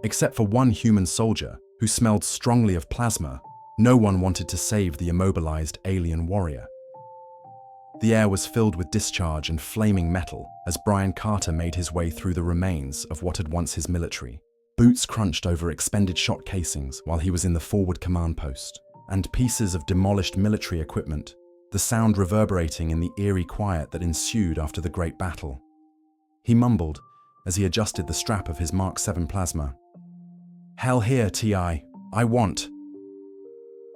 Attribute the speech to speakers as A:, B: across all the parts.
A: Except for one human soldier who smelled strongly of plasma, no one wanted to save the immobilized alien warrior. The air was filled with discharge and flaming metal as Brian Carter made his way through the remains of what had once his military. Boots crunched over expended shot casings while he was in the forward command post, and pieces of demolished military equipment, the sound reverberating in the eerie quiet that ensued after the great battle. He mumbled as he adjusted the strap of his Mark 7 plasma. "Hell here, TI. I want."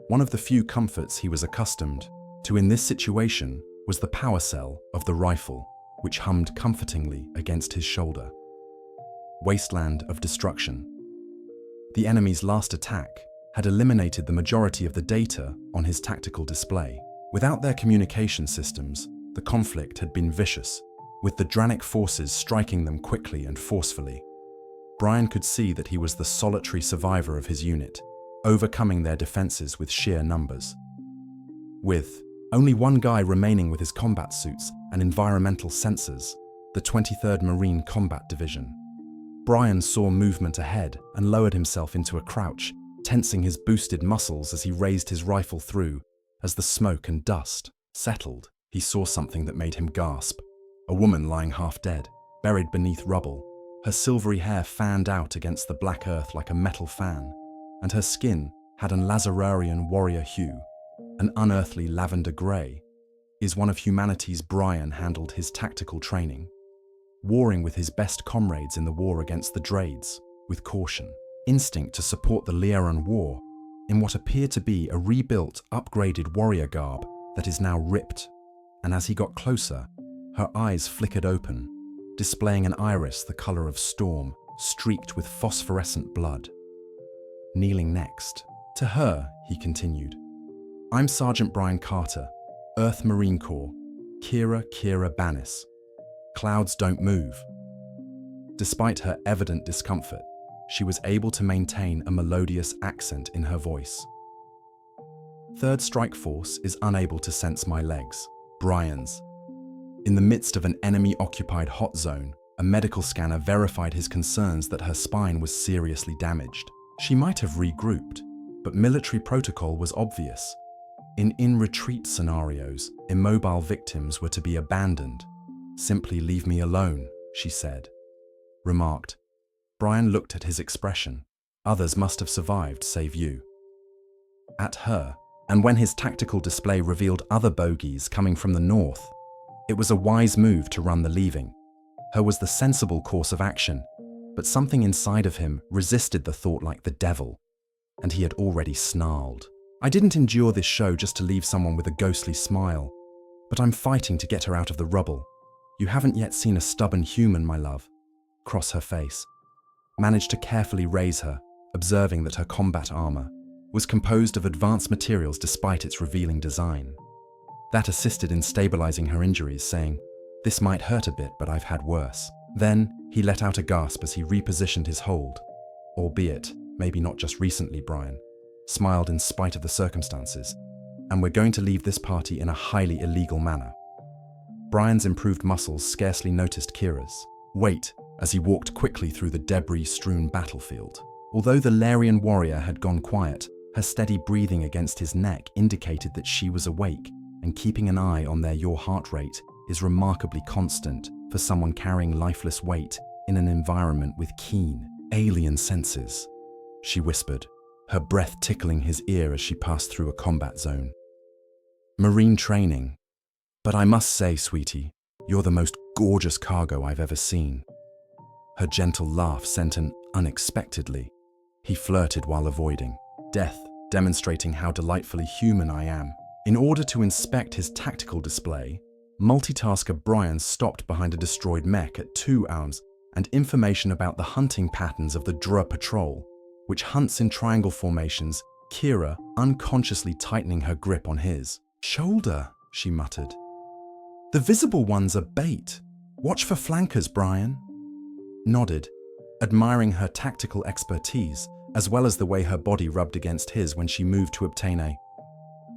A: One of the few comforts he was accustomed to in this situation was the power cell of the rifle, which hummed comfortingly against his shoulder. Wasteland of destruction. The enemy's last attack had eliminated the majority of the data on his tactical display. Without their communication systems, the conflict had been vicious, with the Dranic forces striking them quickly and forcefully. Brian could see that he was the solitary survivor of his unit, overcoming their defenses with sheer numbers. With only one guy remaining with his combat suits and environmental sensors, the 23rd Marine Combat Division, Brian saw movement ahead and lowered himself into a crouch, tensing his boosted muscles as he raised his rifle through. As the smoke and dust settled, he saw something that made him gasp. A woman lying half dead, buried beneath rubble. Her silvery hair fanned out against the black earth like a metal fan, and her skin had an Lazararian warrior hue, an unearthly lavender grey. Is one of humanity's Brian handled his tactical training, warring with his best comrades in the war against the Drades, with caution, instinct to support the Lieran war, in what appeared to be a rebuilt, upgraded warrior garb that is now ripped, and as he got closer, her eyes flickered open, displaying an iris the color of storm, streaked with phosphorescent blood. Kneeling next to her, he continued, "I'm Sergeant Brian Carter, Earth Marine Corps, Kira Banis. Clouds don't move." Despite her evident discomfort, she was able to maintain a melodious accent in her voice. "Third Strike Force is unable to sense my legs. Brian's." In the midst of an enemy-occupied hot zone, a medical scanner verified his concerns that her spine was seriously damaged. She might have regrouped, but military protocol was obvious. In in-retreat scenarios, immobile victims were to be abandoned. "Simply leave me alone," she said. Remarked. Brian looked at his expression. "Others must have survived, save you." At her, and when his tactical display revealed other bogies coming from the north, it was a wise move to run the leaving. Her was the sensible course of action, but something inside of him resisted the thought like the devil, and he had already snarled. "I didn't endure this show just to leave someone with a ghostly smile, but I'm fighting to get her out of the rubble. You haven't yet seen a stubborn human, my love." Cross her face. Managed to carefully raise her, observing that her combat armor was composed of advanced materials despite its revealing design. That assisted in stabilizing her injuries, saying, "This might hurt a bit, but I've had worse." Then, he let out a gasp as he repositioned his hold. "Albeit, maybe not just recently, Brian," smiled in spite of the circumstances, "and we're going to leave this party in a highly illegal manner." Brian's improved muscles scarcely noticed Kira's weight as he walked quickly through the debris-strewn battlefield. Although the Larian warrior had gone quiet, her steady breathing against his neck indicated that she was awake, and keeping an eye on your heart rate is remarkably constant for someone carrying lifeless weight in an environment with keen, alien senses, she whispered, her breath tickling his ear as she passed through a combat zone. "Marine training. But I must say, sweetie, you're the most gorgeous cargo I've ever seen." Her gentle laugh sent an "unexpectedly." He flirted while avoiding death, demonstrating how delightfully human I am. In order to inspect his tactical display, multitasker Brian stopped behind a destroyed mech at 2 hours and information about the hunting patterns of the Dra patrol, which hunts in triangle formations, Kira unconsciously tightening her grip on his shoulder, she muttered. "The visible ones are bait. Watch for flankers, Brian." Nodded, admiring her tactical expertise, as well as the way her body rubbed against his when she moved to obtain a.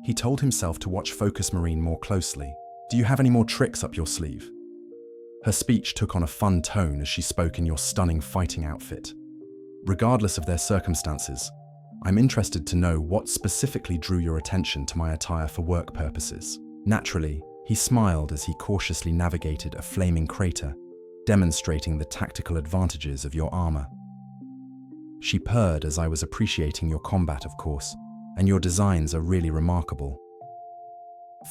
A: He told himself to watch Focus Marine more closely. "Do you have any more tricks up your sleeve?" Her speech took on a fun tone as she spoke in your stunning fighting outfit. Regardless of their circumstances, I'm interested to know what specifically drew your attention to my attire for work purposes. Naturally, he smiled as he cautiously navigated a flaming crater, demonstrating the tactical advantages of your armor. She purred as I was appreciating your combat, of course, and your designs are really remarkable.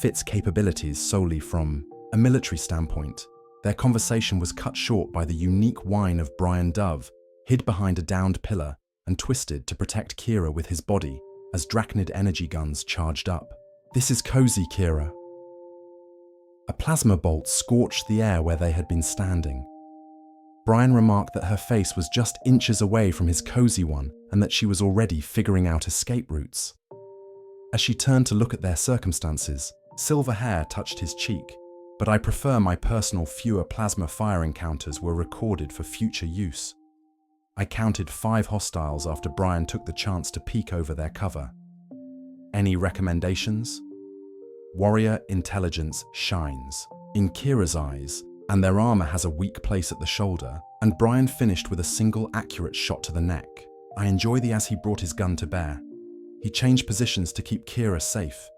A: Fit's capabilities solely from a military standpoint. Their conversation was cut short by the unique whine of Brian Dove, hid behind a downed pillar and twisted to protect Kira with his body as Drachnid energy guns charged up. "This is cozy, Kira." A plasma bolt scorched the air where they had been standing. Brian remarked that her face was just inches away from his cozy one and that she was already figuring out escape routes. As she turned to look at their circumstances, silver hair touched his cheek, but I prefer my personal fewer plasma fire encounters were recorded for future use. I counted 5 hostiles after Brian took the chance to peek over their cover. Any recommendations? Warrior intelligence shines in Kira's eyes, and their armor has a weak place at the shoulder, and Brian finished with a single accurate shot to the neck. I enjoy the as he brought his gun to bear. He changed positions to keep Kira safe,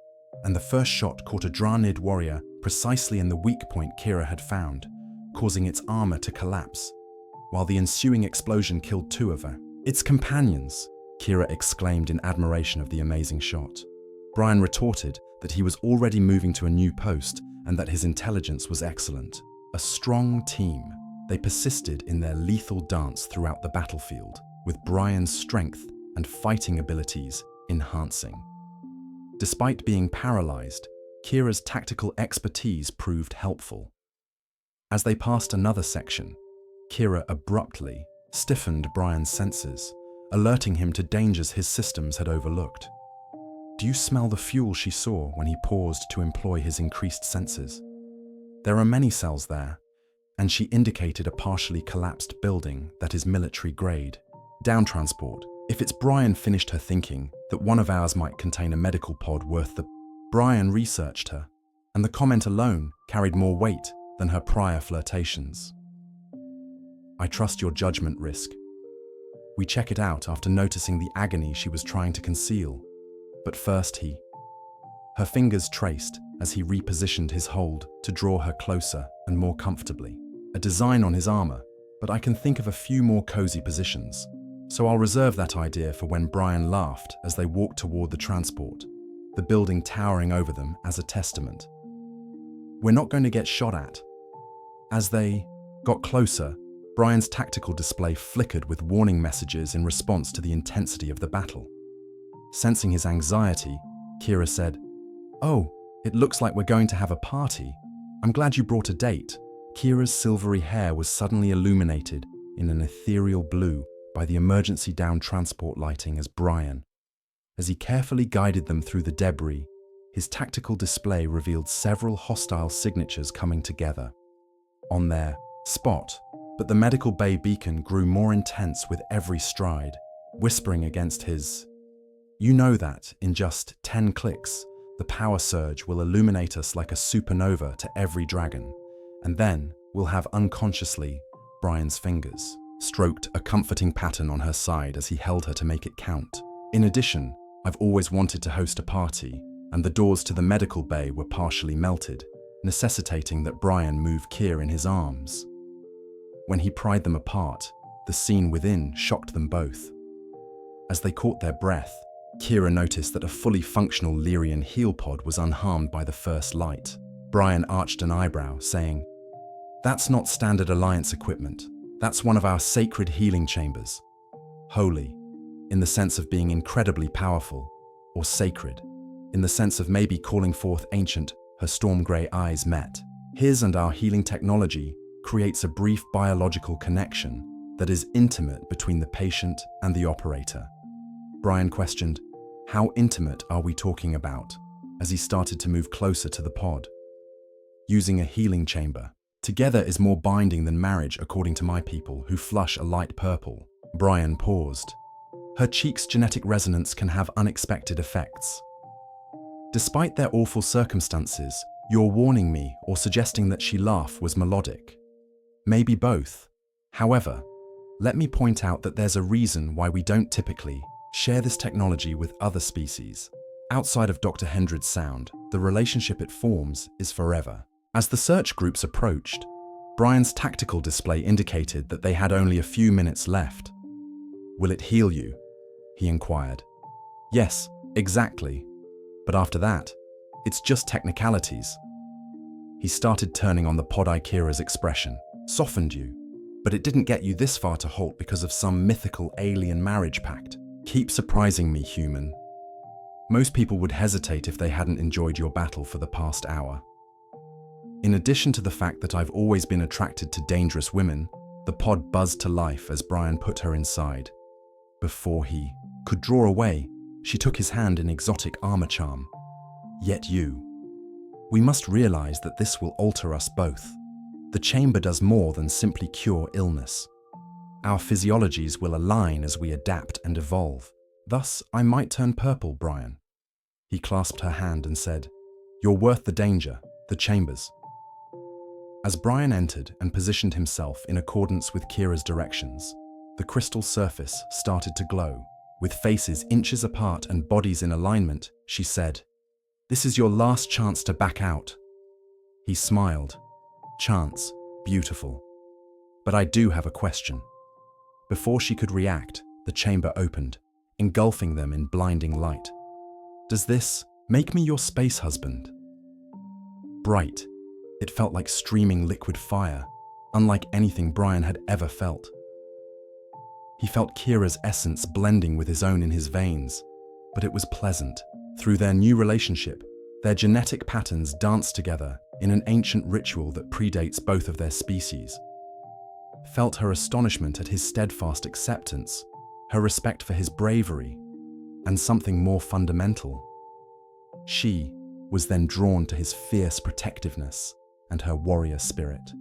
A: and the first shot caught a Drachnid warrior precisely in the weak point Kira had found, causing its armor to collapse, while the ensuing explosion killed 2 of her. "Its companions," Kira exclaimed in admiration of the amazing shot. Brian retorted that he was already moving to a new post and that his intelligence was excellent. A strong team. They persisted in their lethal dance throughout the battlefield, with Brian's strength and fighting abilities enhancing. Despite being paralyzed, Kira's tactical expertise proved helpful. As they passed another section, Kira abruptly stiffened Brian's senses, alerting him to dangers his systems had overlooked. Do you smell the fuel she saw when he paused to employ his increased senses? There are many cells there, and she indicated a partially collapsed building that is military grade. Down transport. If it's Brian, finished her thinking that one of ours might contain a medical pod worth the... Brian researched her, and the comment alone carried more weight than her prior flirtations. I trust your judgment, Risk. We check it out after noticing the agony she was trying to conceal. But first Her fingers traced as he repositioned his hold to draw her closer and more comfortably. A design on his armor, but I can think of a few more cozy positions. So I'll reserve that idea for when Brian laughed as they walked toward the transport, the building towering over them as a testament. We're not going to get shot at. As they got closer, Brian's tactical display flickered with warning messages in response to the intensity of the battle. Sensing his anxiety, Kira said, "Oh, it looks like we're going to have a party. I'm glad you brought a date." Kira's silvery hair was suddenly illuminated in an ethereal blue by the emergency down transport lighting as he carefully guided them through the debris. His tactical display revealed several hostile signatures coming together on their spot, but the medical bay beacon grew more intense with every stride, whispering against his, "You know that in just 10 clicks, the power surge will illuminate us like a supernova to every dragon, and then we'll have unconsciously." Brian's fingers stroked a comforting pattern on her side as he held her to make it count. "In addition, I've always wanted to host a party, and the doors to the medical bay were partially melted, necessitating that Brian move Kira in his arms. When he pried them apart, the scene within shocked them both. As they caught their breath, Kira noticed that a fully functional Lyrian heal pod was unharmed by the first light. Brian arched an eyebrow, saying, "That's not standard Alliance equipment. That's one of our sacred healing chambers. Holy, in the sense of being incredibly powerful, or sacred, in the sense of maybe calling forth ancient." Her storm grey eyes met. His and our healing technology creates a brief biological connection that is intimate between the patient and the operator. Brian questioned, "How intimate are we talking about?" as he started to move closer to the pod. "Using a healing chamber. Together is more binding than marriage, according to my people, who flush a light purple." Brian paused. Her cheek's genetic resonance can have unexpected effects. "Despite their awful circumstances, you're warning me or suggesting that she laugh was melodic. Maybe both. However, Let me point out that there's a reason why we don't typically share this technology with other species. Outside of Dr. Hendred's sound, the relationship it forms is forever. As the search groups approached, Brian's tactical display indicated that they had only a few minutes left. "Will it heal you?" he inquired. "Yes, exactly. But after that, it's just technicalities." He started turning on the pod. Kira's expression softened you, but it didn't get you this far to halt because of some mythical alien marriage pact. "Keep surprising me, human." Most people would hesitate if they hadn't enjoyed your battle for the past hour. In addition to the fact that I've always been attracted to dangerous women, the pod buzzed to life as Brian put her inside. Before he could draw away, she took his hand in exotic armor charm. "Yet you. We must realize that this will alter us both. The chamber does more than simply cure illness. Our physiologies will align as we adapt and evolve. Thus, I might turn purple, Brian." He clasped her hand and said, "You're worth the danger, the chambers." As Brian entered and positioned himself in accordance with Kira's directions, the crystal surface started to glow. With faces inches apart and bodies in alignment, she said, "This is your last chance to back out." He smiled. "Chance, beautiful. But I do have a question." Before she could react, the chamber opened, engulfing them in blinding light. "Does this make me your space husband?" Bright. It felt like streaming liquid fire, unlike anything Brian had ever felt. He felt Kira's essence blending with his own in his veins, but it was pleasant. Through their new relationship, their genetic patterns danced together in an ancient ritual that predates both of their species. Felt her astonishment at his steadfast acceptance, her respect for his bravery, and something more fundamental. She was then drawn to his fierce protectiveness and her warrior spirit.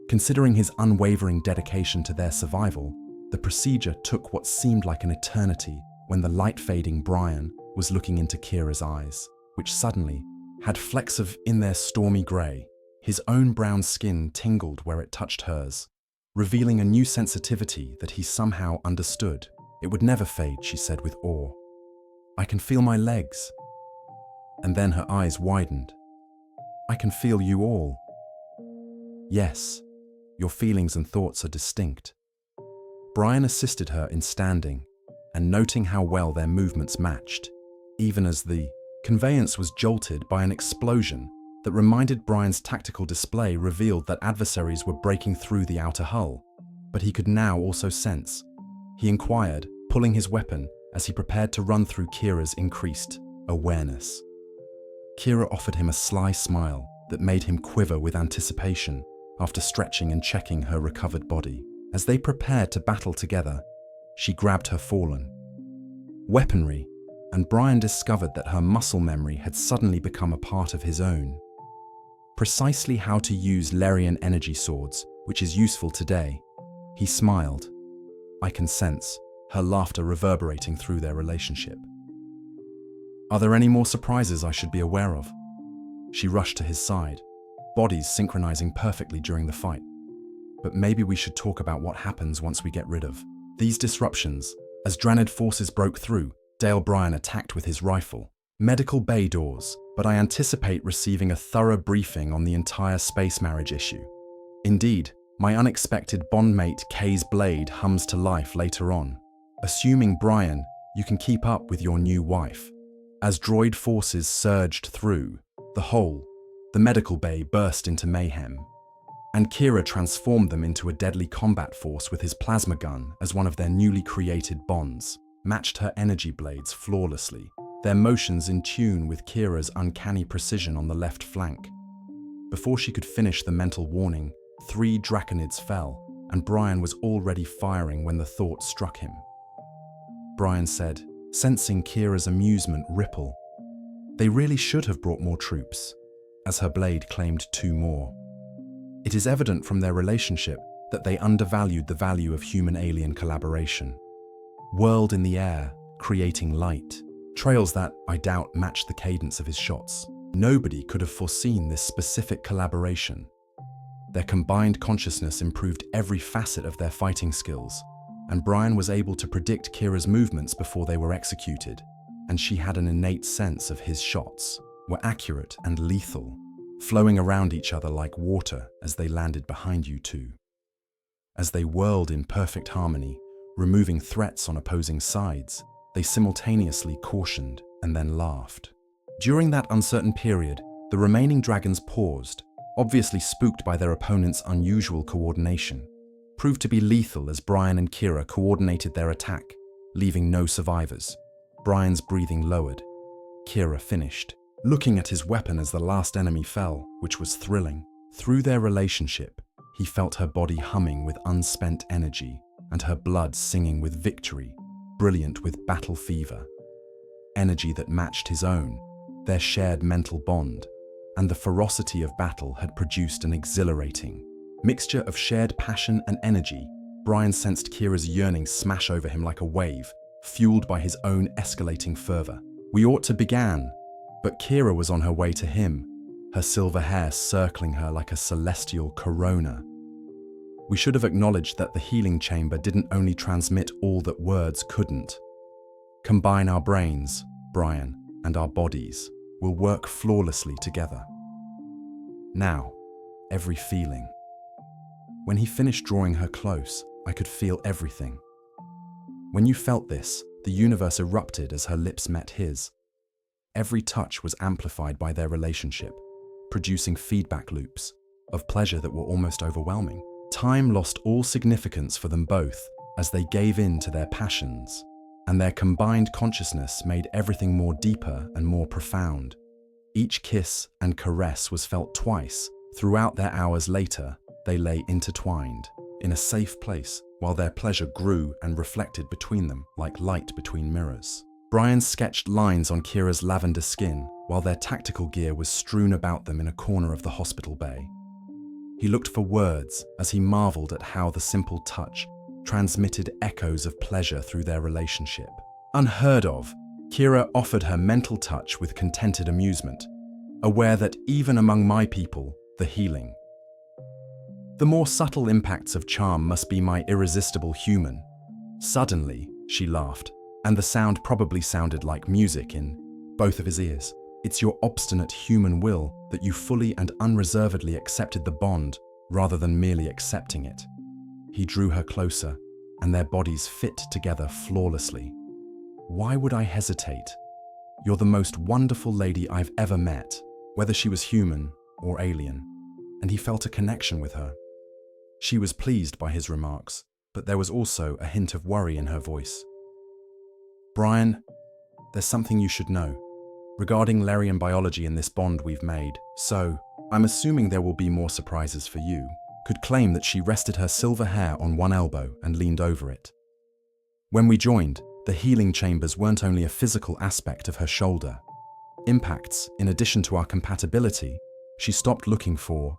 A: Considering his unwavering dedication to their survival, the procedure took what seemed like an eternity when the light-fading Brian was looking into Kira's eyes, which suddenly had flecks of in their stormy grey. His own brown skin tingled where it touched hers, revealing a new sensitivity that he somehow understood. "It would never fade," she said with awe. "I can feel my legs." And then her eyes widened. "I can feel you all." "Yes, your feelings and thoughts are distinct." Brian assisted her in standing and noting how well their movements matched, even as the conveyance was jolted by an explosion that reminded Brian's tactical display revealed that adversaries were breaking through the outer hull, but he could now also sense. He inquired, pulling his weapon as he prepared to run through Kira's increased awareness. Kira offered him a sly smile that made him quiver with anticipation after stretching and checking her recovered body. As they prepared to battle together, she grabbed her fallen weaponry, and Brian discovered that her muscle memory had suddenly become a part of his own. Precisely how to use Larian energy swords, which is useful today. He smiled. I can sense her laughter reverberating through their relationship. "Are there any more surprises I should be aware of?" She rushed to his side, bodies synchronizing perfectly during the fight. "But maybe we should talk about what happens once we get rid of these disruptions." As Dranid forces broke through, Dale Bryan attacked with his rifle. Medical bay doors, but I anticipate receiving a thorough briefing on the entire space marriage issue. Indeed, my unexpected bondmate Kay's blade hums to life later on. Assuming, Brian, you can keep up with your new wife. As droid forces surged through the medical bay burst into mayhem, and Kira transformed them into a deadly combat force with his plasma gun as one of their newly created bonds, matched her energy blades flawlessly, their motions in tune with Kira's uncanny precision on the left flank. Before she could finish the mental warning, 3 draconids fell, and Brian was already firing when the thought struck him. Brian said, sensing Kira's amusement ripple, "They really should have brought more troops," as her blade claimed 2 more. It is evident from their relationship that they undervalued the value of human-alien collaboration. Whirled in the air, creating light, trails that, I doubt, matched the cadence of his shots. Nobody could have foreseen this specific collaboration. Their combined consciousness improved every facet of their fighting skills, and Brian was able to predict Kira's movements before they were executed, and she had an innate sense of his shots were accurate and lethal, flowing around each other like water as they landed behind you two. As they whirled in perfect harmony, removing threats on opposing sides, they simultaneously cautioned and then laughed. During that uncertain period, the remaining dragons paused, obviously spooked by their opponent's unusual coordination. Proved to be lethal as Brian and Kira coordinated their attack, leaving no survivors. Brian's breathing lowered. Kira finished, looking at his weapon as the last enemy fell, which was thrilling. Through their relationship, he felt her body humming with unspent energy and her blood singing with victory, brilliant with battle fever. Energy that matched his own, their shared mental bond, and the ferocity of battle had produced an exhilarating mixture of shared passion and energy. Brian sensed Kira's yearning smash over him like a wave, fueled by his own escalating fervor. We ought to begin, but Kira was on her way to him, her silver hair circling her like a celestial corona. We should have acknowledged that the healing chamber didn't only transmit all that words couldn't. Combine our brains, Brian, and our bodies will work flawlessly together. Now, every feeling. When he finished drawing her close, I could feel everything. When you felt this, the universe erupted as her lips met his. Every touch was amplified by their relationship, producing feedback loops of pleasure that were almost overwhelming. Time lost all significance for them both as they gave in to their passions, and their combined consciousness made everything more deeper and more profound. Each kiss and caress was felt twice. Throughout their hours later, they lay intertwined, in a safe place, while their pleasure grew and reflected between them like light between mirrors. Brian sketched lines on Kira's lavender skin, while their tactical gear was strewn about them in a corner of the hospital bay. He looked for words as he marveled at how the simple touch transmitted echoes of pleasure through their relationship. Unheard of, Kira offered her mental touch with contented amusement, aware that even among my people, the healing. The more subtle impacts of charm must be my irresistible human. Suddenly, she laughed, and the sound probably sounded like music in both of his ears. It's your obstinate human will that you fully and unreservedly accepted the bond rather than merely accepting it. He drew her closer, and their bodies fit together flawlessly. Why would I hesitate? You're the most wonderful lady I've ever met, whether she was human or alien, and he felt a connection with her. She was pleased by his remarks, but there was also a hint of worry in her voice. Brian, there's something you should know regarding Larian biology in this bond we've made, so I'm assuming there will be more surprises for you. Could claim that she rested her silver hair on one elbow and leaned over it. When we joined, the healing chambers weren't only a physical aspect of her shoulder. Impacts, in addition to our compatibility, she stopped looking for.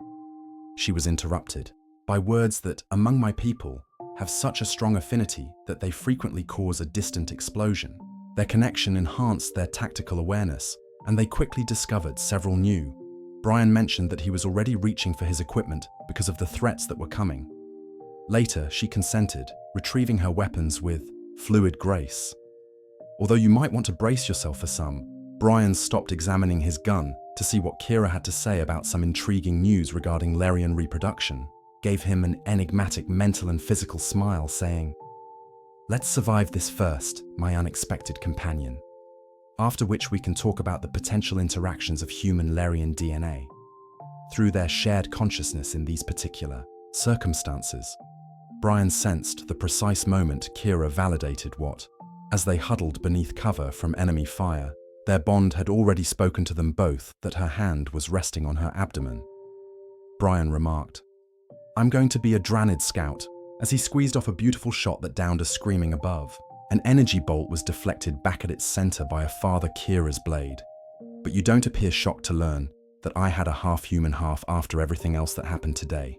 A: She was interrupted by words that, among my people, have such a strong affinity that they frequently cause a distant explosion. Their connection enhanced their tactical awareness, and they quickly discovered several new. Brian mentioned that he was already reaching for his equipment because of the threats that were coming. Later, she consented, retrieving her weapons with fluid grace. Although you might want to brace yourself for some, Brian stopped examining his gun to see what Kira had to say about some intriguing news regarding Larian reproduction, gave him an enigmatic mental and physical smile, saying, "Let's survive this first, my unexpected companion. After which we can talk about the potential interactions of human-Larian DNA through their shared consciousness in these particular circumstances." Brian sensed the precise moment Kira validated what, as they huddled beneath cover from enemy fire, their bond had already spoken to them both that her hand was resting on her abdomen. Brian remarked, "I'm going to be a Dranid scout," as he squeezed off a beautiful shot that downed a screaming above. An energy bolt was deflected back at its center by a Father Kira's blade. But you don't appear shocked to learn that I had a half-human half after everything else that happened today.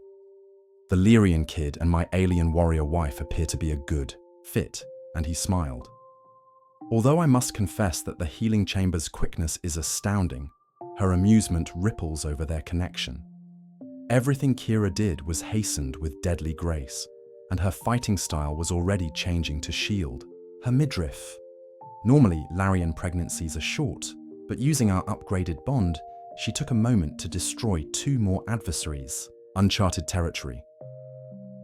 A: The Lyrian kid and my alien warrior wife appear to be a good fit, and he smiled. Although I must confess that the healing chamber's quickness is astounding, her amusement ripples over their connection. Everything Kira did was hastened with deadly grace, and her fighting style was already changing to shield her midriff. Normally, Larian pregnancies are short, but using our upgraded bond, she took a moment to destroy 2 more adversaries. Uncharted territory.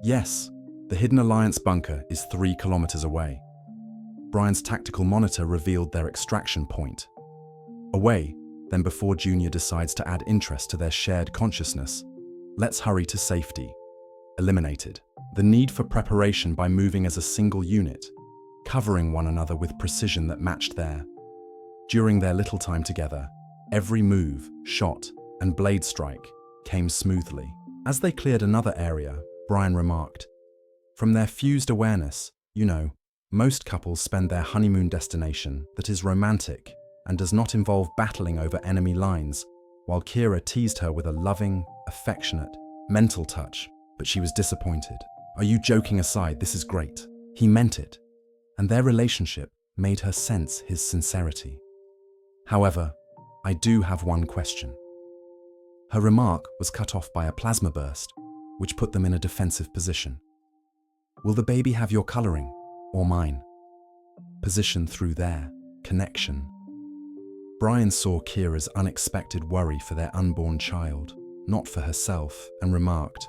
A: Yes, the hidden Alliance bunker is 3 kilometers away. Brian's tactical monitor revealed their extraction point. Away, then before Junior decides to add interest to their shared consciousness. Let's hurry to safety. Eliminated. The need for preparation by moving as a single unit, covering one another with precision that matched their. During their little time together, every move, shot, and blade strike came smoothly. As they cleared another area, Brian remarked, "From their fused awareness, most couples spend their honeymoon destination that is romantic and does not involve battling over enemy lines," while Kira teased her with a loving, affectionate, mental touch, but she was disappointed. "Are you joking aside? This is great." He meant it, and their relationship made her sense his sincerity. "However, I do have one question." Her remark was cut off by a plasma burst, which put them in a defensive position. "Will the baby have your coloring, or mine?" Positioned through their connection. Brian saw Kira's unexpected worry for their unborn child, not for herself, and remarked,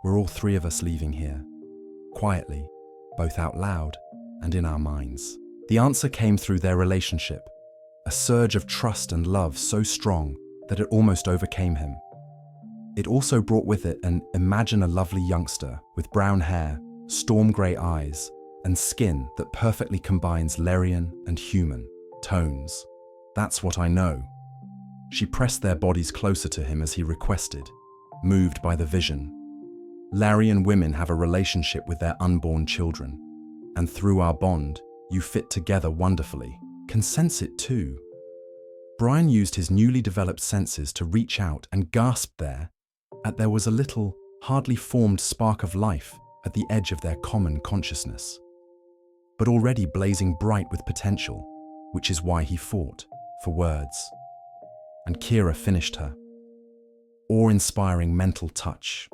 A: "We're all 3 of us leaving here." Quietly, both out loud and in our minds. The answer came through their relationship, a surge of trust and love so strong that it almost overcame him. It also brought with it an imagine a lovely youngster with brown hair, storm grey eyes, and skin that perfectly combines Larian and human tones. "That's what I know." She pressed their bodies closer to him as he requested, moved by the vision. Larian women have a relationship with their unborn children, and through our bond, you fit together wonderfully. Can sense it too. Brian used his newly developed senses to reach out and gasped there was a little, hardly formed spark of life at the edge of their common consciousness, but already blazing bright with potential, which is why he fought for words. And Kira finished her. Awe-inspiring mental touch,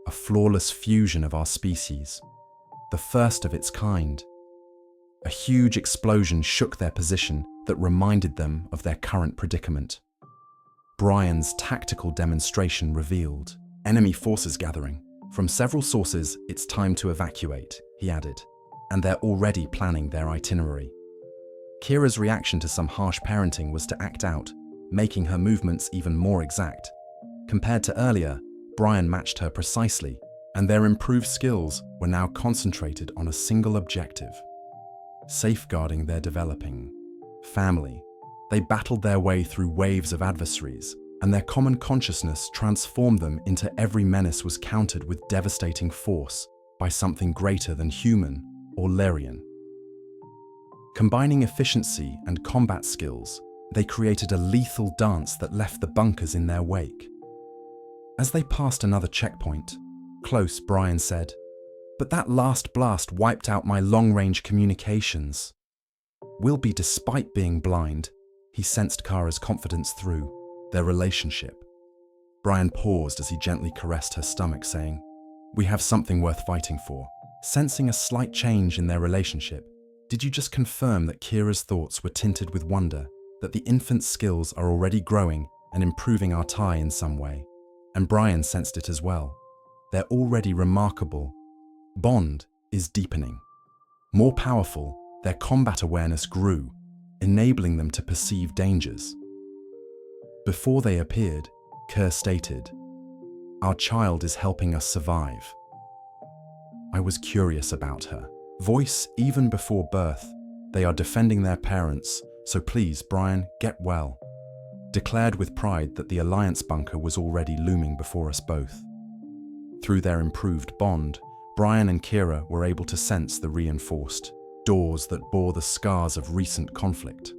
A: a flawless fusion of our species, the first of its kind. A huge explosion shook their position that reminded them of their current predicament. Brian's tactical demonstration revealed enemy forces gathering. "From several sources, it's time to evacuate," he added, and they're already planning their itinerary. Kira's reaction to some harsh parenting was to act out, making her movements even more exact. Compared to earlier, Brian matched her precisely, and their improved skills were now concentrated on a single objective: safeguarding their developing family. They battled their way through waves of adversaries, and their common consciousness transformed them into every menace was countered with devastating force by something greater than human or Larian. Combining efficiency and combat skills, they created a lethal dance that left the bunkers in their wake. As they passed another checkpoint, close, Brian said, "But that last blast wiped out my long-range communications." "Will be despite being blind," he sensed Kara's confidence through their relationship. Brian paused as he gently caressed her stomach, saying, "We have something worth fighting for." Sensing a slight change in their relationship, did you just confirm that Kira's thoughts were tinted with wonder, that the infant's skills are already growing and improving our tie in some way? And Brian sensed it as well. Their already remarkable bond is deepening. More powerful, their combat awareness grew, enabling them to perceive dangers. Before they appeared, Kerr stated, "Our child is helping us survive." I was curious about her. Voice even before birth. They are defending their parents, so please, Brian, get well. Declared with pride that the Alliance bunker was already looming before us both. Through their improved bond, Brian and Kira were able to sense the reinforced doors that bore the scars of recent conflict.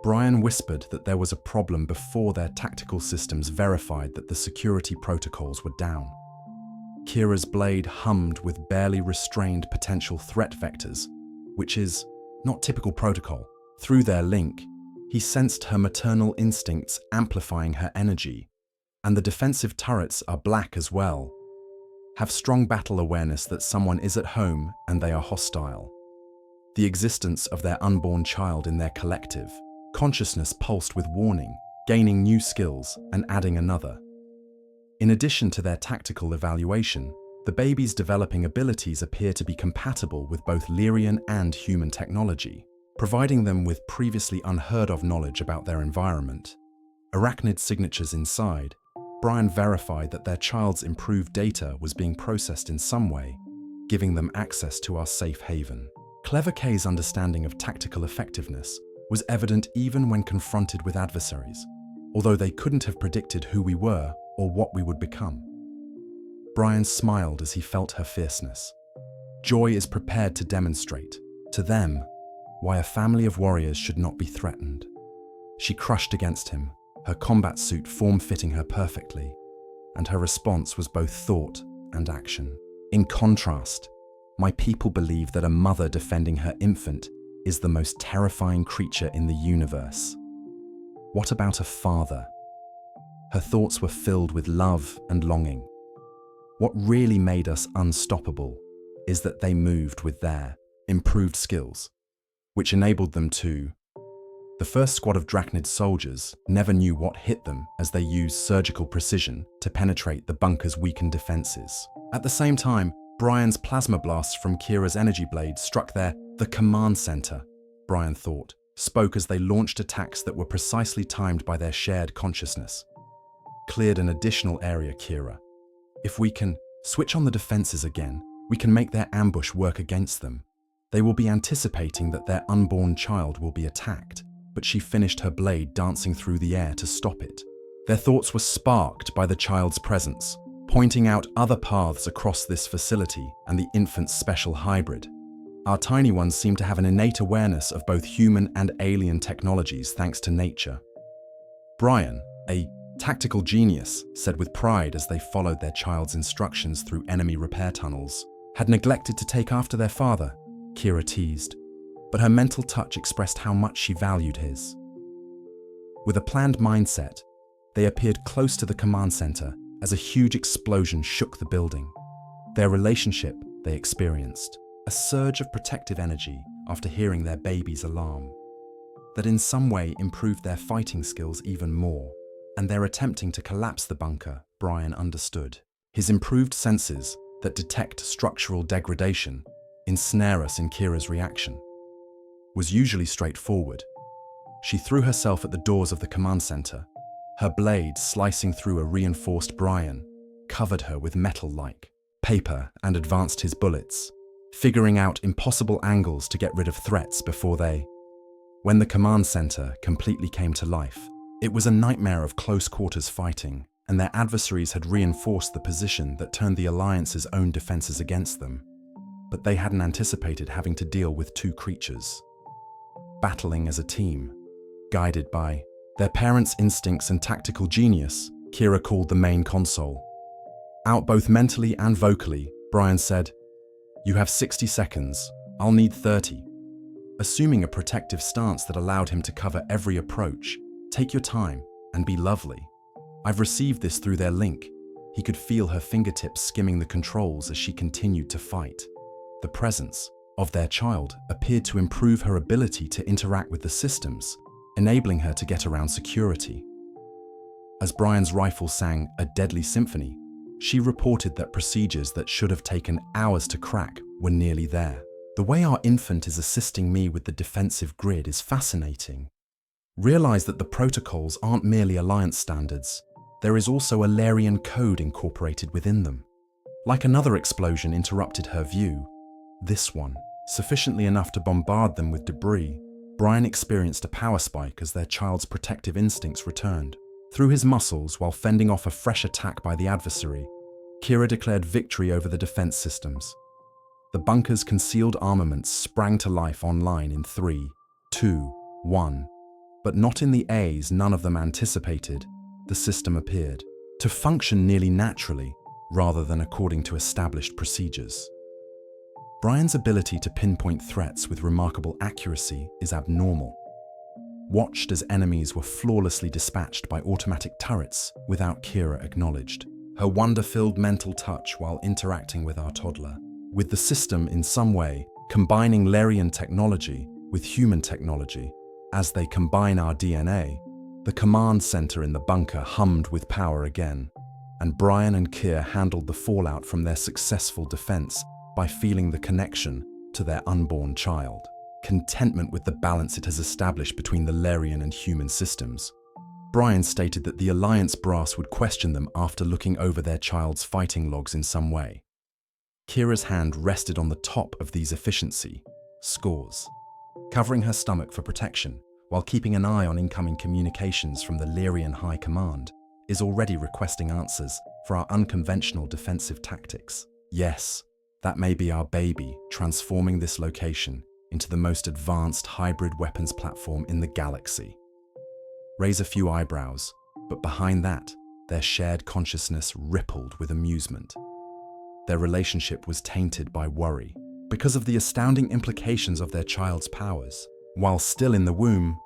A: Brian whispered that there was a problem before their tactical systems verified that the security protocols were down. Kira's blade hummed with barely restrained potential threat vectors, which is not typical protocol. Through their link, he sensed her maternal instincts amplifying her energy, And the defensive turrets are black as well. Have strong battle awareness that someone is at home and they are hostile. The existence of their unborn child in their collective consciousness pulsed with warning, gaining new skills and adding another. In addition to their tactical evaluation, the baby's developing abilities appear to be compatible with both Lyrian and human technology, providing them with previously unheard of knowledge about their environment. Arachnid signatures inside, Brian verified that their child's improved data was being processed in some way, giving them access to our safe haven. Clever K's understanding of tactical effectiveness was evident even when confronted with adversaries, although they couldn't have predicted who we were or what we would become. Brian smiled as he felt her fierceness. Joy is prepared to demonstrate, to them, why a family of warriors should not be threatened. She crushed against him, her combat suit form-fitting her perfectly, and her response was both thought and action. In contrast, my people believe that a mother defending her infant is the most terrifying creature in the universe. What about a father? Her thoughts were filled with love and longing. What really made us unstoppable is that they moved with their improved skills, which enabled them to. The first squad of Drachnid soldiers never knew what hit them as they used surgical precision to penetrate the bunker's weakened defenses. At the same time, Brian's plasma blasts from Kira's energy blade struck the command center, Brian thought, spoke as they launched attacks that were precisely timed by their shared consciousness. Cleared an additional area, Kira. If we can switch on the defenses again, we can make their ambush work against them. They will be anticipating that their unborn child will be attacked, but she finished her blade dancing through the air to stop it. Their thoughts were sparked by the child's presence, pointing out other paths across this facility and the infant's special hybrid. Our tiny ones seem to have an innate awareness of both human and alien technologies thanks to nature. Brian, a tactical genius, said with pride as they followed their child's instructions through enemy repair tunnels, had neglected to take after their father, Kira teased, but her mental touch expressed how much she valued his. With a planned mindset, they appeared close to the command center as a huge explosion shook the building. Their relationship, they experienced, a surge of protective energy after hearing their baby's alarm, that in some way improved their fighting skills even more, and their attempting to collapse the bunker, Brian understood. His improved senses that detect structural degradation ensnare us in Kira's reaction. Was usually straightforward. She threw herself at the doors of the command center, her blade slicing through a reinforced Brian, covered her with metal-like paper and advanced his bullets, figuring out impossible angles to get rid of threats before they. When the command center completely came to life, it was a nightmare of close-quarters fighting, and their adversaries had reinforced the position that turned the Alliance's own defenses against them. But they hadn't anticipated having to deal with two creatures. Battling as a team, guided by their parents' instincts and tactical genius, Kira called the main console. Out both mentally and vocally, Brian said, "You have 60 seconds, I'll need 30. Assuming a protective stance that allowed him to cover every approach, take your time and be lovely. I've received this through their link." He could feel her fingertips skimming the controls as she continued to fight. The presence of their child appeared to improve her ability to interact with the systems, enabling her to get around security. As Brian's rifle sang a deadly symphony, she reported that procedures that should have taken hours to crack were nearly there. The way our infant is assisting me with the defensive grid is fascinating. Realize that the protocols aren't merely Alliance standards. There is also a Lyrian code incorporated within them. Like another explosion interrupted her view, this one, sufficiently enough to bombard them with debris, Brian experienced a power spike as their child's protective instincts returned. Through his muscles while fending off a fresh attack by the adversary, Kira declared victory over the defense systems. The bunker's concealed armaments sprang to life online in 3, 2, 1. But not in the A's none of them anticipated. The system appeared to function nearly naturally, rather than according to established procedures. Brian's ability to pinpoint threats with remarkable accuracy is abnormal. watched as enemies were flawlessly dispatched by automatic turrets without Kira acknowledged. Her wonder-filled mental touch while interacting with our toddler. With the system in some way combining Larian technology with human technology, as they combine our DNA, the command center in the bunker hummed with power again, and Brian and Kira handled the fallout from their successful defense by feeling the connection to their unborn child. Contentment with the balance it has established between the Larian and human systems. Brian stated that the Alliance brass would question them after looking over their child's fighting logs in some way. Kira's hand rested on the top of these efficiency scores, covering her stomach for protection, while keeping an eye on incoming communications from the Larian High Command, is already requesting answers for our unconventional defensive tactics. Yes, that may be our baby transforming this location into the most advanced hybrid weapons platform in the galaxy. Raise a few eyebrows, but behind that, their shared consciousness rippled with amusement. Their relationship was tainted by worry because of the astounding implications of their child's powers. While still in the womb,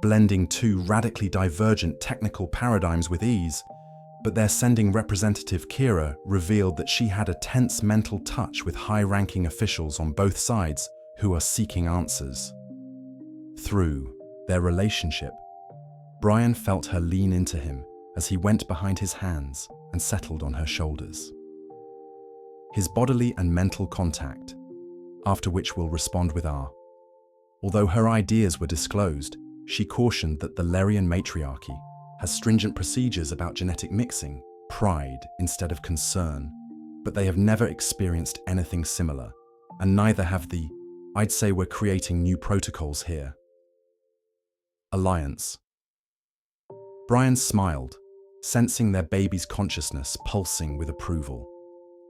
A: blending two radically divergent technical paradigms with ease, but their sending representative Kira revealed that she had a tense mental touch with high-ranking officials on both sides who are seeking answers. Through their relationship, Brian felt her lean into him as he went behind his hands and settled on her shoulders. His bodily and mental contact, after which we'll respond with our. Although her ideas were disclosed, she cautioned that the Larian matriarchy has stringent procedures about genetic mixing, pride instead of concern, but they have never experienced anything similar, and neither have the, I'd say we're creating new protocols here. Alliance. Brian smiled, sensing their baby's consciousness pulsing with approval.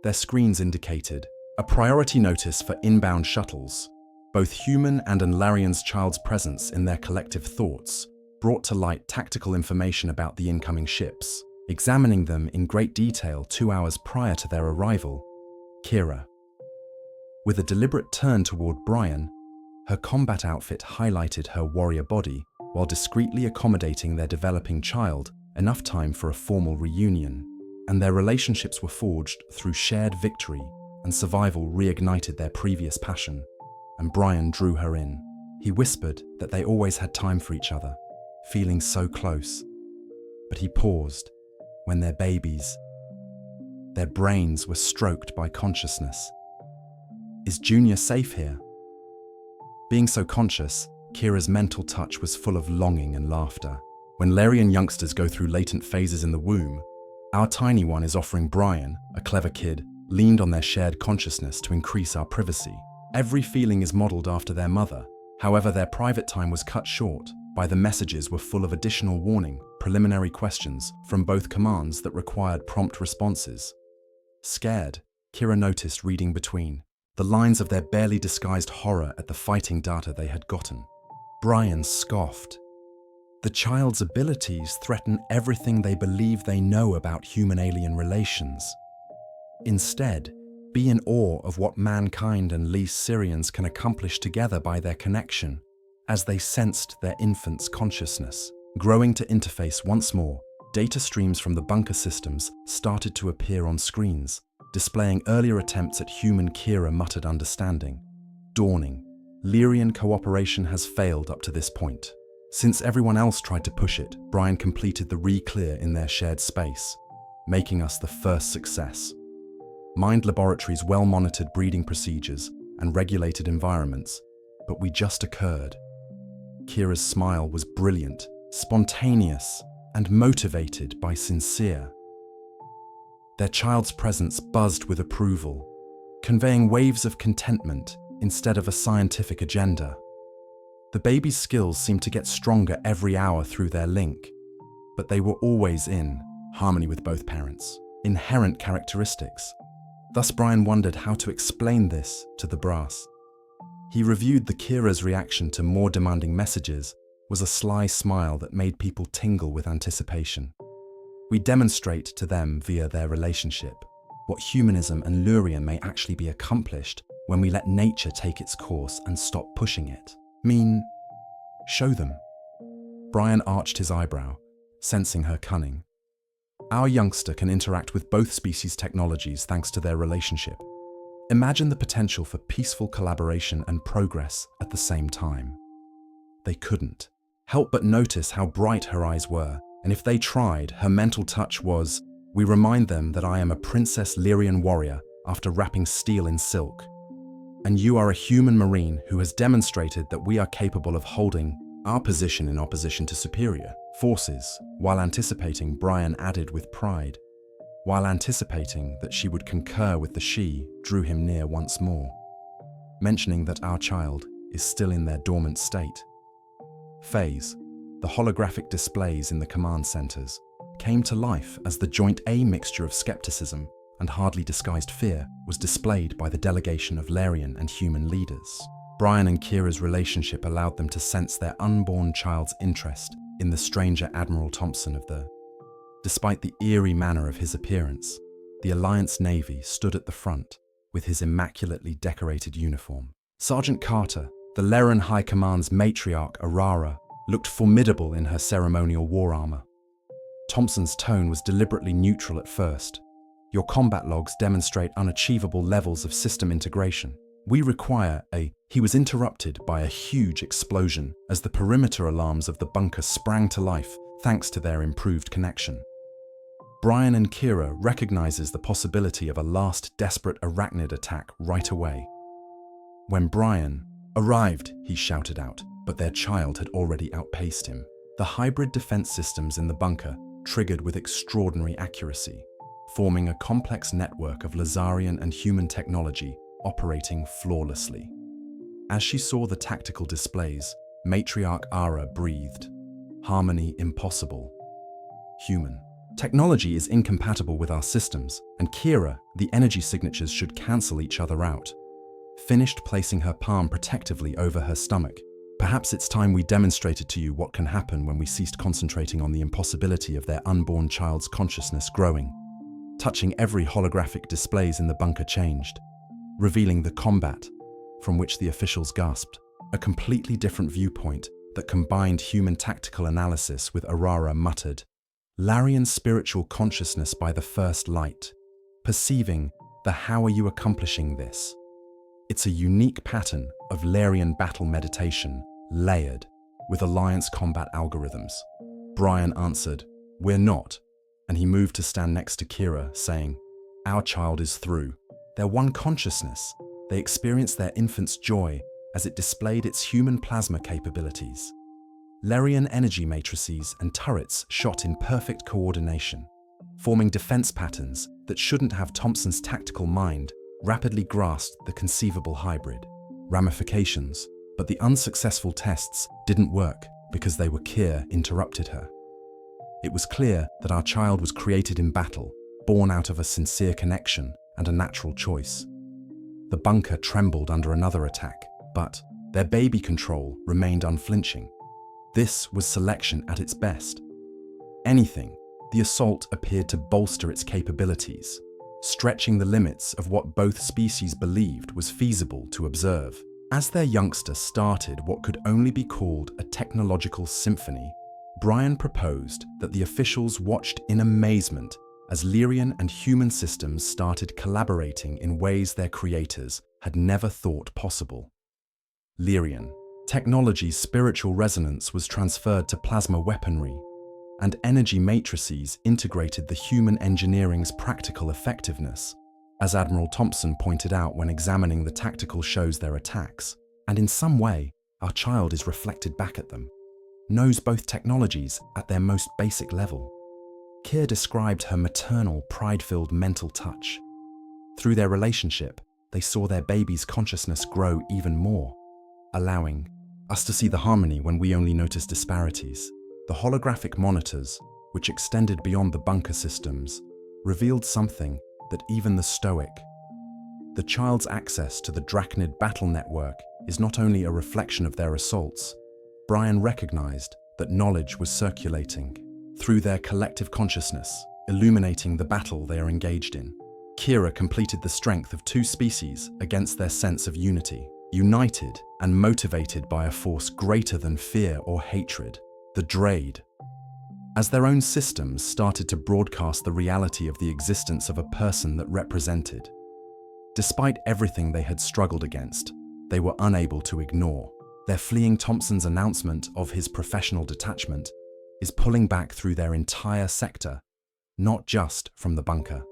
A: Their screens indicated a priority notice for inbound shuttles. Both human and an Larian's child's presence in their collective thoughts brought to light tactical information about the incoming ships. Examining them in great detail 2 hours prior to their arrival, Kira, with a deliberate turn toward Brian, her combat outfit highlighted her warrior body while discreetly accommodating their developing child enough time for a formal reunion, and their relationships were forged through shared victory, and survival reignited their previous passion, and Brian drew her in. He whispered that they always had time for each other, feeling so close. But he paused when their babies, their brains were stroked by consciousness. Is Junior safe here? Being so conscious, Kira's mental touch was full of longing and laughter. When Larian youngsters go through latent phases in the womb, our tiny one is offering Brian, a clever kid, leaned on their shared consciousness to increase our privacy. Every feeling is modeled after their mother. However, their private time was cut short by the messages were full of additional warning, preliminary questions from both commands that required prompt responses. Scared, Kira noticed reading between the lines of their barely disguised horror at the fighting data they had gotten. Brian scoffed. The child's abilities threaten everything they believe they know about human-alien relations. Instead, be in awe of what mankind and least Syrians can accomplish together by their connection, as they sensed their infant's consciousness. Growing to interface once more, data streams from the bunker systems started to appear on screens, displaying earlier attempts at human Kira muttered understanding. Dawning. Lyrian cooperation has failed up to this point. Since everyone else tried to push it, Brian completed the re-clear in their shared space, making us the first success. Mind Laboratory's well-monitored breeding procedures and regulated environments, but we just occurred. Kira's smile was brilliant, spontaneous, and motivated by sincere. Their child's presence buzzed with approval, conveying waves of contentment instead of a scientific agenda. The baby's skills seemed to get stronger every hour through their link, but they were always in harmony with both parents' inherent characteristics. Thus Brian wondered how to explain this to the brass. He reviewed the Kira's reaction to more demanding messages was a sly smile that made people tingle with anticipation. We demonstrate to them via their relationship what humanism and Lurian may actually be accomplished when we let nature take its course and stop pushing it. Show them. Brian arched his eyebrow, sensing her cunning. Our youngster can interact with both species' technologies thanks to their relationship. Imagine the potential for peaceful collaboration and progress at the same time. They couldn't help but notice how bright her eyes were, and if they tried, her mental touch was, "We remind them that I am a Princess Lyrian warrior after wrapping steel in silk. And you are a human marine who has demonstrated that we are capable of holding our position in opposition to superior forces," while anticipating, Brian added with pride. While anticipating that she would concur with the she drew him near once more, mentioning that our child is still in their dormant state. Phase, the holographic displays in the command centers, came to life as the joint A mixture of skepticism and hardly disguised fear was displayed by the delegation of Larian and human leaders. Brian and Kira's relationship allowed them to sense their unborn child's interest in the stranger Admiral Thompson of the. Despite the eerie manner of his appearance, the Alliance Navy stood at the front with his immaculately decorated uniform. Sergeant Carter, the Laren High Command's matriarch Arara, looked formidable in her ceremonial war armor. Thompson's tone was deliberately neutral at first. "Your combat logs demonstrate unachievable levels of system integration. We require a..." He was interrupted by a huge explosion as the perimeter alarms of the bunker sprang to life thanks to their improved connection. Brian and Kira recognizes the possibility of a last desperate arachnid attack right away. When Brian arrived, he shouted out, but their child had already outpaced him. The hybrid defense systems in the bunker triggered with extraordinary accuracy, forming a complex network of Lazarian and human technology operating flawlessly. As she saw the tactical displays, Matriarch Ara breathed, "Harmony impossible. Human technology is incompatible with our systems, and Kira, the energy signatures should cancel each other out." Finished placing her palm protectively over her stomach, "Perhaps it's time we demonstrated to you what can happen when we ceased concentrating on the impossibility of their unborn child's consciousness growing." Touching every holographic displays in the bunker changed, revealing the combat from which the officials gasped, a completely different viewpoint that combined human tactical analysis with Arara muttered, "Larian spiritual consciousness by the first light, perceiving the how are you accomplishing this?" It's a unique pattern of Larian battle meditation, layered with Alliance combat algorithms. Brian answered, "We're not," and he moved to stand next to Kira, saying, "Our child is through. Their one consciousness, they experienced their infant's joy as it displayed its human plasma capabilities. Larian energy matrices and turrets shot in perfect coordination, forming defense patterns that shouldn't have Thompson's tactical mind rapidly grasped the conceivable hybrid ramifications, but the unsuccessful tests didn't work because they were Kira interrupted her. It was clear that our child was created in battle, born out of a sincere connection and a natural choice. The bunker trembled under another attack, but their baby control remained unflinching. This was selection at its best. Anything, the assault appeared to bolster its capabilities, stretching the limits of what both species believed was feasible to observe. As their youngster started what could only be called a technological symphony, Brian proposed that the officials watched in amazement as Lyrian and human systems started collaborating in ways their creators had never thought possible. Lyrian technology's spiritual resonance was transferred to plasma weaponry, and energy matrices integrated the human engineering's practical effectiveness, as Admiral Thompson pointed out when examining the tactical shows their attacks. And in some way, our child is reflected back at them, knows both technologies at their most basic level. Keir described her maternal, pride-filled mental touch. Through their relationship, they saw their baby's consciousness grow even more, allowing us to see the harmony when we only noticed disparities. The holographic monitors, which extended beyond the bunker systems, revealed something that even the stoic. The child's access to the Drachnid battle network is not only a reflection of their assaults. Brian recognized that knowledge was circulating through their collective consciousness, illuminating the battle they are engaged in. Kira completed the strength of two species against their sense of unity, united and motivated by a force greater than fear or hatred. the Drade. As their own systems started to broadcast the reality of the existence of a person that represented. Despite everything they had struggled against, they were unable to ignore. Their fleeing Thompson's announcement of his professional detachment is pulling back through their entire sector, not just from the bunker.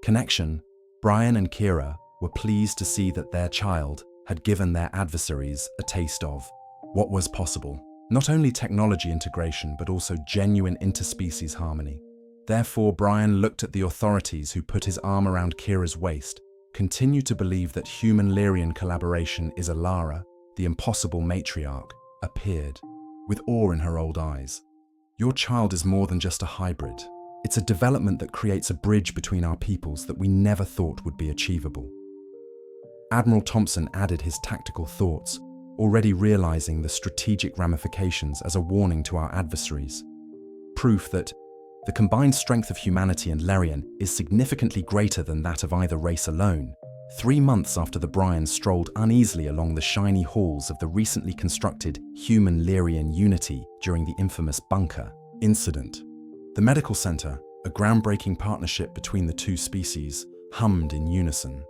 A: Connection, Brian and Kira were pleased to see that their child had given their adversaries a taste of what was possible. Not only technology integration, but also genuine interspecies harmony. Therefore, Brian looked at the authorities who put his arm around Kira's waist, continue to believe that human-Lyrian collaboration is Alara, the impossible matriarch, appeared, with awe in her old eyes. Your child is more than just a hybrid. It's a development that creates a bridge between our peoples that we never thought would be achievable. Admiral Thompson added his tactical thoughts, already realizing the strategic ramifications as a warning to our adversaries. Proof that the combined strength of humanity and Lyrian is significantly greater than that of either race alone. 3 months after the Bryans strolled uneasily along the shiny halls of the recently constructed human-Lyrian unity during the infamous bunker incident, the medical center, a groundbreaking partnership between the two species, hummed in unison.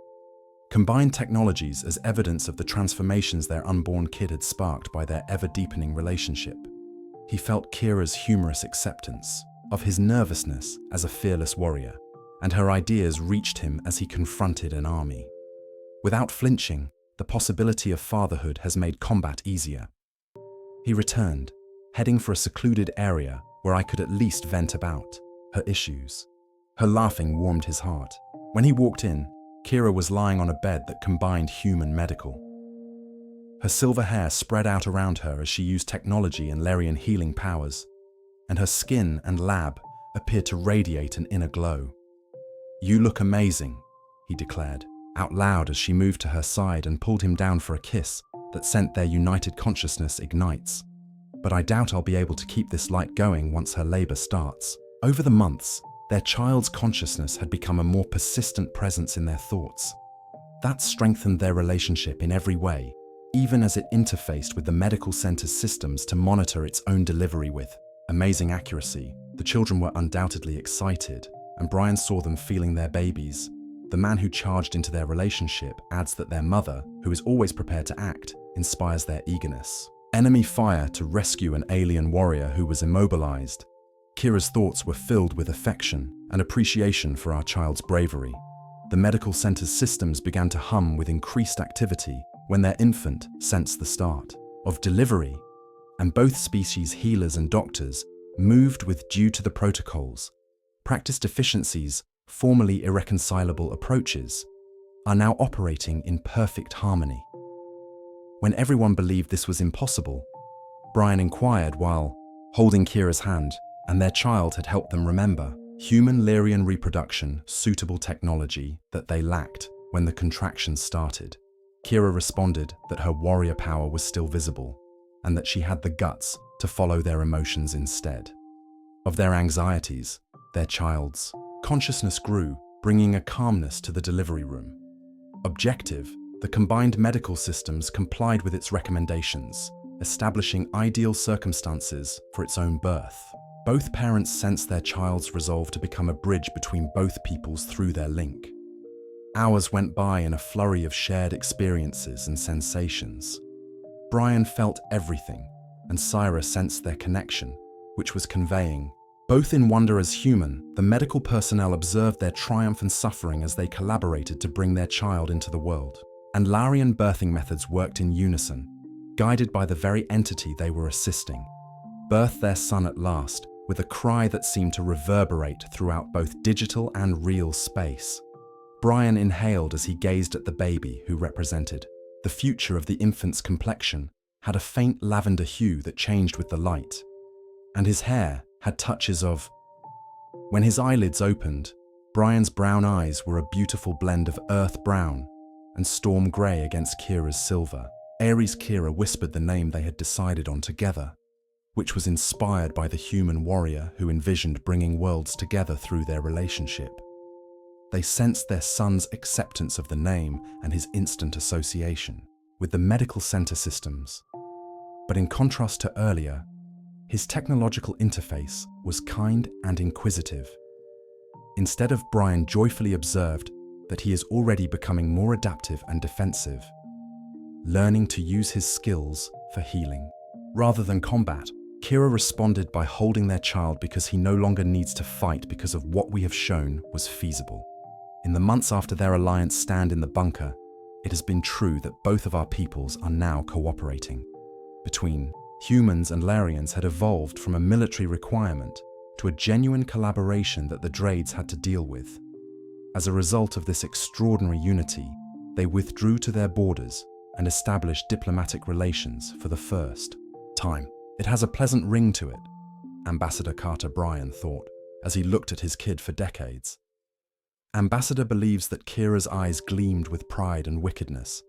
A: Combined technologies as evidence of the transformations their unborn kid had sparked by their ever-deepening relationship. He felt Kira's humorous acceptance of his nervousness as a fearless warrior, and her ideas reached him as he confronted an army. Without flinching, the possibility of fatherhood has made combat easier. He returned, heading for a secluded area where I could at least vent about her issues. Her laughing warmed his heart. When he walked in, Kira was lying on a bed that combined human medical. Her silver hair spread out around her as she used technology and Lyrian healing powers, and her skin and lab appeared to radiate an inner glow. "You look amazing," he declared, out loud as she moved to her side and pulled him down for a kiss that sent their united consciousness ignites. "But I doubt I'll be able to keep this light going once her labor starts." Over the months, their child's consciousness had become a more persistent presence in their thoughts. That strengthened their relationship in every way, even as it interfaced with the medical center's systems to monitor its own delivery with amazing accuracy. The children were undoubtedly excited, and Brian saw them feeling their babies. The man who charged into their relationship adds that their mother, who is always prepared to act, inspires their eagerness. Enemy fire to rescue an alien warrior who was immobilized. Kira's thoughts were filled with affection and appreciation for our child's bravery. The medical center's systems began to hum with increased activity when their infant sensed the start of delivery, and both species healers and doctors moved with due to the protocols. Practiced efficiencies, formerly irreconcilable approaches, are now operating in perfect harmony. When everyone believed this was impossible, Brian inquired while holding Kira's hand, and their child had helped them remember human-Lyrian reproduction, suitable technology that they lacked when the contractions started. Kira responded that her warrior power was still visible, and that she had the guts to follow their emotions instead of their anxieties. Their child's consciousness grew, bringing a calmness to the delivery room. Objective, the combined medical systems complied with its recommendations, establishing ideal circumstances for its own birth. Both parents sensed their child's resolve to become a bridge between both peoples through their link. Hours went by in a flurry of shared experiences and sensations. Brian felt everything, and Syra sensed their connection, which was conveying. Both in wonder as human, the medical personnel observed their triumph and suffering as they collaborated to bring their child into the world. And Lyrian birthing methods worked in unison, guided by the very entity they were assisting. Birthed their son at last, with a cry that seemed to reverberate throughout both digital and real space. Brian inhaled as he gazed at the baby who represented the future of the infant's complexion, had a faint lavender hue that changed with the light, and his hair had touches of. When his eyelids opened, Brian's brown eyes were a beautiful blend of earth brown and storm grey against Kira's silver. Ares Kira whispered the name they had decided on together, which was inspired by the human warrior who envisioned bringing worlds together through their relationship. They sensed their son's acceptance of the name and his instant association with the medical center systems. But in contrast to earlier, His technological interface was kind and inquisitive. Instead of Brian joyfully observed that he is already becoming more adaptive and defensive, learning to use his skills for healing. Rather than combat, Kira responded by holding their child because he no longer needs to fight because of what we have shown was feasible. In the months after their alliance stand in the bunker, it has been true that both of our peoples are now cooperating. Between humans and Larians had evolved from a military requirement to a genuine collaboration that the Drades had to deal with. As a result of this extraordinary unity, they withdrew to their borders and established diplomatic relations for the first time. It has a pleasant ring to it, Ambassador Carter Bryan thought as he looked at his kid for decades. Ambassador believes that Kira's eyes gleamed with pride and wickedness,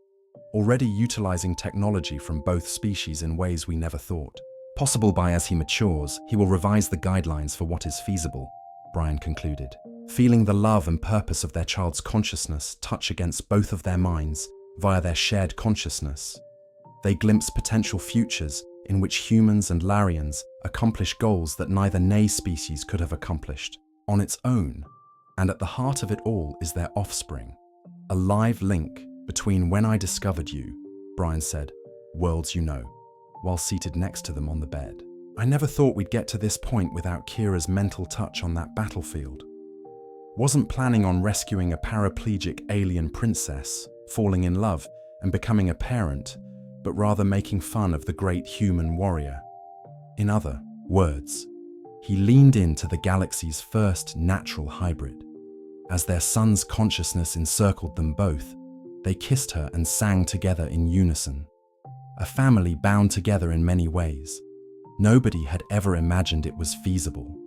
A: already utilizing technology from both species in ways we never thought possible. By as he matures, he will revise the guidelines for what is feasible, Bryan concluded. Feeling the love and purpose of their child's consciousness touch against both of their minds via their shared consciousness, they glimpse potential futures in which humans and Larians accomplish goals that neither Ney species could have accomplished on its own. And at the heart of it all is their offspring. A live link between when I discovered you, Bryan said, worlds you know, while seated next to them on the bed. I never thought we'd get to this point without Kira's mental touch on that battlefield. Wasn't planning on rescuing a paraplegic alien princess, falling in love, and becoming a parent, but rather making fun of the great human warrior. In other words, he leaned into the galaxy's first natural hybrid. As their son's consciousness encircled them both, they kissed her and sang together in unison. A family bound together in many ways. Nobody had ever imagined it was feasible.